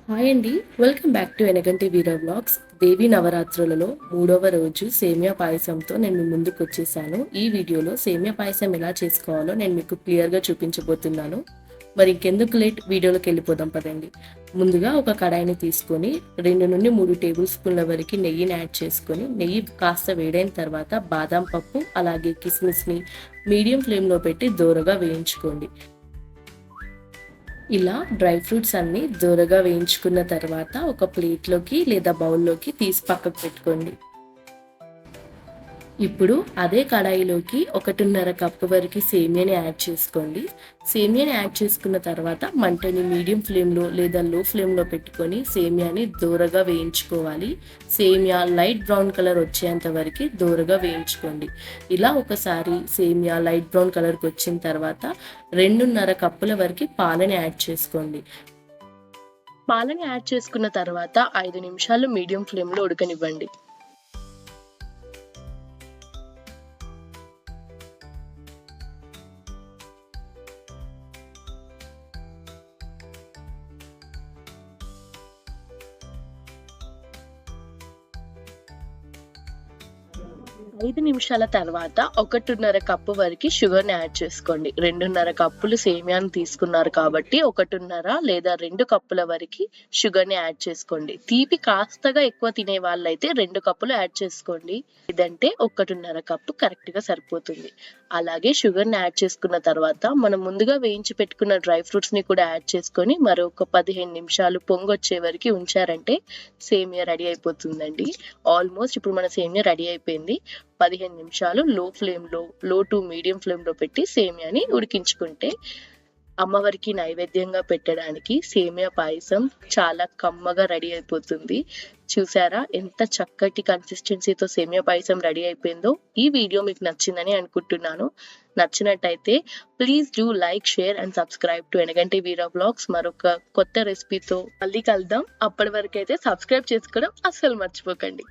Hi అండి. Welcome back to Enaganti Veera vlogs. Devi నవరాత్రులలో 3వ రోజు సేమియా పాయసంతో నేను మీ ముందుకు వచ్చేసాను. ఈ వీడియోలో సేమియా పాయసం ఎలా చేసుకోవాలో నేను మీకు క్లియర్గా చూపించబోతున్నాను. మరి ఇంకెందుకు లేట్, వీడియోలోకి వెళ్ళిపోదాం పదండి. ముందుగా ఒక కడాయిని తీసుకొని 2 నుండి 3 టేబుల్ స్పూన్ల వరకు నెయ్యిని యాడ్ చేసుకొని, నెయ్యి కాస్త వేడైన తర్వాత బాదం పప్పు అలాగే కిస్మిస్ని మీడియం ఫ్లేమ్లో పెట్టి దోరగా వేయించుకోండి. ఇలా డ్రై ఫ్రూట్స్ అన్ని దూరగా వేయించుకున్న తర్వాత ఒక ప్లేట్లోకి లేదా బౌల్లోకి తీసి పక్కకు పెట్టుకోండి. ఇప్పుడు అదే కడాయిలోకి 1.5 కప్పు వరకు సేమియాని యాడ్ చేసుకోండి. సేమియాని యాడ్ చేసుకున్న తర్వాత మంటని మీడియం ఫ్లేమ్లో లేదా లో ఫ్లేమ్లో పెట్టుకొని సేమియాని దూరగా వేయించుకోవాలి. సేమియా లైట్ బ్రౌన్ కలర్ వచ్చేంత వరకు దూరగా వేయించుకోండి. ఇలా ఒకసారి సేమియా లైట్ బ్రౌన్ కలర్కి వచ్చిన తర్వాత 2.5 కప్పుల వరకు పాలని యాడ్ చేసుకోండి. పాలని యాడ్ చేసుకున్న తర్వాత 5 నిమిషాలు మీడియం ఫ్లేమ్లో ఉడకనివ్వండి. 5 నిమిషాల తర్వాత 1.5 కప్పు వరకు షుగర్‌ని యాడ్ చేసుకోండి. 2.5 కప్పులు సేమియాని తీసుకున్నారు కాబట్టి 1.5 లేదా 2 కప్పుల వరకు షుగర్‌ని యాడ్ చేసుకోండి. తీపి కాస్తగా ఎక్కువ తినే వాళ్ళైతే 2 కప్పులు యాడ్ చేసుకోండి. లేదంటే 1.5 కప్పు కరెక్ట్‌గా సరిపోతుంది. అలాగే షుగర్‌ని యాడ్ చేసుకున్న తర్వాత మనం ముందుగా వేయించి పెట్టుకున్న డ్రై ఫ్రూట్స్‌ని కూడా యాడ్ చేసుకొని మరొక 15 నిమిషాలు పొంగొచ్చే వరకు ఉంచారంటే సేమియా రెడీ అయిపోతుందండి. ఆల్మోస్ట్ ఇప్పుడు మన సేమియా రెడీ అయిపోయింది. 15 నిమిషాలు లో టు మీడియం ఫ్లేమ్‌లో పెట్టి సేమియాని ఉడికించుకుంటే అమ్మవారికి నైవేద్యంగా పెట్టడానికి సేమియా పాయసం చాలా కమ్మగా రెడీ అయిపోతుంది. చూసారా ఎంత చక్కటి కన్సిస్టెన్సీతో సేమియా పాయసం రెడీ అయిపోయిందో. ఈ వీడియో మీకు నచ్చిందని అనుకుంటున్నాను. నచ్చినట్టయితే please do like, share and subscribe to Enaganti Veera vlogs. మరొక కొత్త రెసిపీతో మళ్ళీ కలుద్దాం. అప్పటి వరకు అయితే సబ్స్క్రైబ్ చేసుకోవడం అస్సలు మర్చిపోకండి.